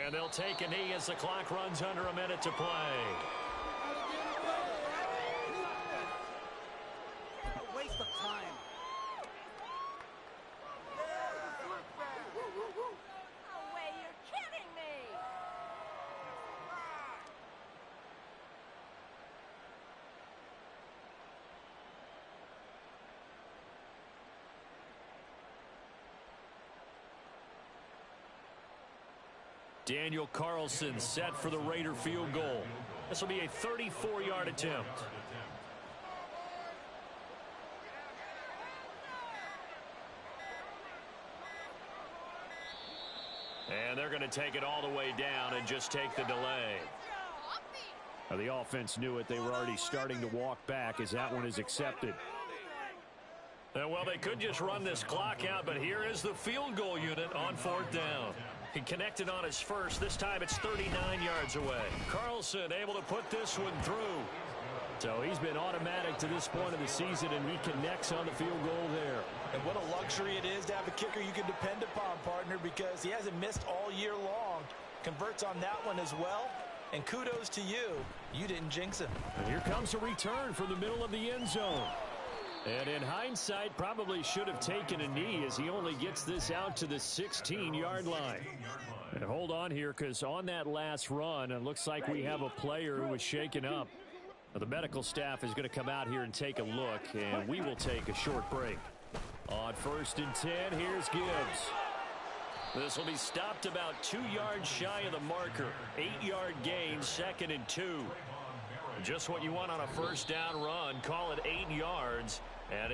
B: And they'll take a knee as the clock runs under a minute to play.
G: A waste of time.
H: No way, you're kidding me.
B: Daniel Carlson set for the Raider field goal. This will be a 34-yard attempt. And they're going to take it all the way down and just take the delay. Now, the offense knew it. They were already starting to walk back as that one is accepted. Well, they could just run this clock out, but here is the field goal unit on 4th down. He connected on his first. This time it's 39 yards away. Carlson able to put this one through. So he's been automatic to this point of the season, and he connects on the field goal there.
F: And what a luxury it is to have a kicker you can depend upon, partner, because he hasn't missed all year long. Converts on that one as well. And kudos to you. You didn't jinx him.
B: And here comes a return from the middle of the end zone. And in hindsight, probably should have taken a knee as he only gets this out to the 16-yard line. And hold on here, because on that last run, it looks like we have a player who was shaken up. Now, the medical staff is going to come out here and take a look, and we will take a short break. On 1st and 10, here's Gibbs. This will be stopped about 2 yards shy of the marker. 8-yard gain, 2nd and 2. Just what you want on a 1st down run. Call it 8 yards, and it's